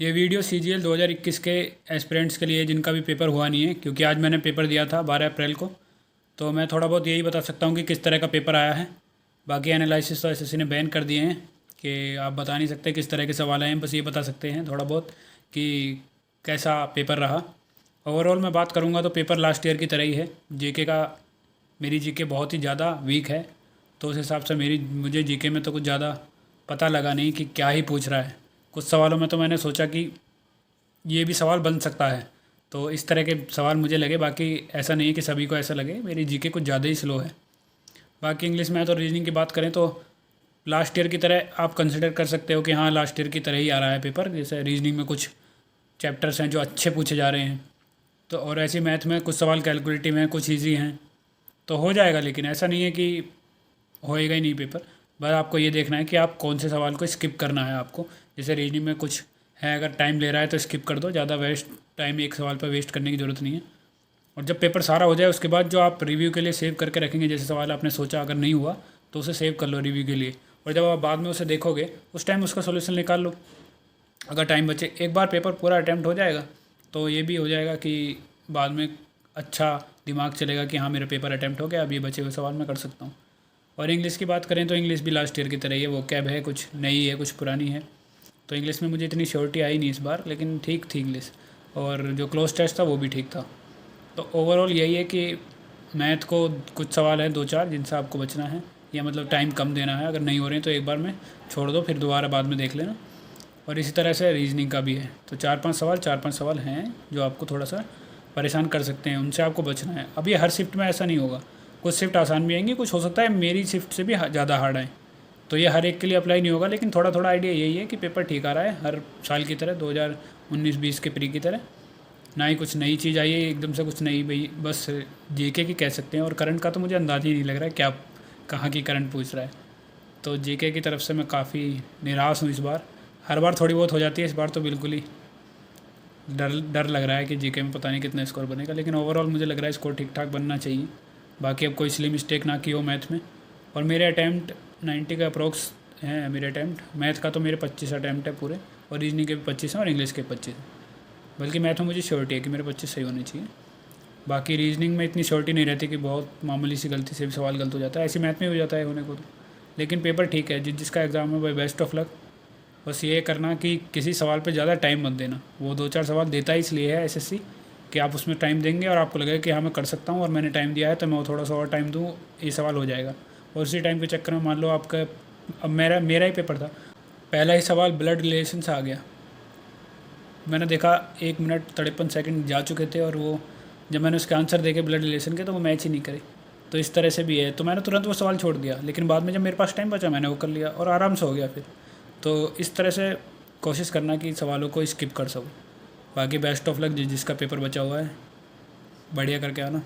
ये video CGL 2021 के aspirants के लिए जिनका भी पेपर हुआ नहीं है, क्योंकि आज मैंने पेपर दिया था 12 अप्रैल को। तो मैं थोड़ा बहुत यही बता सकता हूँ कि किस तरह का पेपर आया है। बाकी एनालिसिस तो SSC ने बैन कर दिए हैं कि आप बता नहीं सकते किस तरह के सवाल आए हैं, बस ये बता सकते हैं थोड़ा बहुत कि कैसा पेपर रहा। ओवरऑल मैं बात करूँगा तो पेपर लास्ट ईयर की तरह ही है। जीके का मेरी जीके बहुत ही ज़्यादा वीक है, तो उस हिसाब से मुझे जीके में तो कुछ ज़्यादा पता लगा नहीं कि क्या ही पूछ रहा है। कुछ सवालों में तो मैंने सोचा कि ये भी सवाल बन सकता है, तो इस तरह के सवाल मुझे लगे। बाकी ऐसा नहीं है कि सभी को ऐसा लगे, मेरी जीके कुछ ज़्यादा ही स्लो है। बाकी इंग्लिश, मैथ और रीजनिंग की बात करें तो लास्ट ईयर की तरह आप कंसिडर कर सकते हो कि हाँ लास्ट ईयर की तरह ही आ रहा है पेपर। जैसे रीजनिंग में कुछ चैप्टर्स हैं जो अच्छे पूछे जा रहे हैं, तो और ऐसे मैथ में कुछ सवाल कैलकुलेटिव हैं, कुछ ईजी हैं, तो हो जाएगा। लेकिन ऐसा नहीं है कि होएगा ही नहीं पेपर। बस आपको ये देखना है कि आप कौन से सवाल को स्किप करना है आपको। जैसे रीजनिंग में कुछ है, अगर टाइम ले रहा है तो स्किप कर दो, ज़्यादा वेस्ट टाइम एक सवाल पर वेस्ट करने की ज़रूरत नहीं है। और जब पेपर सारा हो जाए उसके बाद जो आप रिव्यू के लिए सेव करके रखेंगे, जैसे सवाल आपने सोचा अगर नहीं हुआ तो उसे सेव कर लो रिव्यू के लिए, और जब आप बाद में उसे देखोगे उस टाइम उसका सोल्यूशन निकाल लो। अगर टाइम बचे, एक बार पेपर पूरा अटैम्प्ट हो जाएगा तो ये भी हो जाएगा कि बाद में अच्छा दिमाग चलेगा कि हाँ मेरा पेपर अटैम्प्ट हो गया, अब ये बचे हुए सवाल मैं कर सकता हूँ। और इंग्लिश की बात करें तो इंग्लिश भी लास्ट ईयर की तरह ही है, वो कैब है, कुछ नई है कुछ पुरानी है। तो इंग्लिश में मुझे इतनी श्योरिटी आई नहीं इस बार, लेकिन ठीक थी इंग्लिश। और जो क्लोज टेस्ट था वो भी ठीक था। तो ओवरऑल यही है कि मैथ को कुछ सवाल हैं 2-4 जिनसे आपको बचना है, या मतलब टाइम कम देना है। अगर नहीं हो रहे हैं तो एक बार में छोड़ दो, फिर दोबारा बाद में देख लेना। और इसी तरह से रीजनिंग का भी है, तो 4-5 सवाल हैं जो आपको थोड़ा सा परेशान कर सकते हैं, उनसे आपको बचना है। अब ये हर शिफ्ट में ऐसा नहीं होगा, कुछ शिफ्ट आसान भी आएंगी, कुछ हो सकता है मेरी शिफ्ट से भी ज़्यादा हार्ड आए। तो ये हर एक के लिए अप्लाई नहीं होगा, लेकिन थोड़ा थोड़ा आइडिया यही है कि पेपर ठीक आ रहा है हर साल की तरह, 2019-20 के प्री की तरह। ना ही कुछ नई चीज़ आई है एकदम से, कुछ नई भाई, बस जीके की कह सकते हैं। और करंट का तो मुझे अंदाज़ ही नहीं लग रहा है क्या कहाँ की करंट पूछ रहा है। तो जीके की तरफ से मैं काफ़ी निराश हूँ इस बार। हर बार थोड़ी बहुत हो जाती है, इस बार तो बिल्कुल ही डर डर लग रहा है कि जीके में पता नहीं कितना स्कोर बनेगा। लेकिन ओवरऑल मुझे लग रहा है स्कोर ठीक ठाक बनना चाहिए। बाकी अब कोई इसलिए मिस्टेक ना की हो मैथ में। और मेरे अटैम्प्ट 90 का अप्रोक्स हैं मेरे अटैम्प्ट। मैथ का तो मेरे 25 अटैम्प्ट है पूरे, और रीजनिंग के भी 25 हैं और इंग्लिश के 25 हैं। बल्कि मैथ में मुझे श्योरिटी है कि मेरे 25 सही होने चाहिए। बाकी रीजनिंग में इतनी श्योरिटी नहीं रहती कि बहुत मामूली सी गलती से भी सवाल गलत हो जाता है, ऐसे मैथ में हो जाता है होने को तो। लेकिन पेपर ठीक है, जिसका एग्ज़ाम है भाई बेस्ट ऑफ लक। बस ये करना कि किसी सवाल पे ज़्यादा टाइम मत देना। वो 2-4 सवाल देता ही इसलिए है SSC कि आप उसमें टाइम देंगे और आपको लगेगा कि हाँ मैं कर सकता हूँ और मैंने टाइम दिया है तो मैं थोड़ा सा और टाइम दूँ, ये सवाल हो जाएगा। और उसी टाइम के चक्कर में मान लो आपका, अब मेरा ही पेपर था, पहला ही सवाल ब्लड रिलेशन से आ गया। मैंने देखा 1 मिनट 53 सेकंड जा चुके थे, और वो जब मैंने उसके आंसर देखे ब्लड रिलेशन के तो वो मैच ही नहीं करे। तो इस तरह से भी है, तो मैंने तुरंत वो सवाल छोड़ दिया। लेकिन बाद में जब मेरे पास टाइम बचा मैंने वो कर लिया और आराम से हो गया फिर। तो इस तरह से कोशिश करना कि सवालों को स्किप कर सको। बाकी बेस्ट ऑफ लक जिसका पेपर बचा हुआ है, बढ़िया करके आना।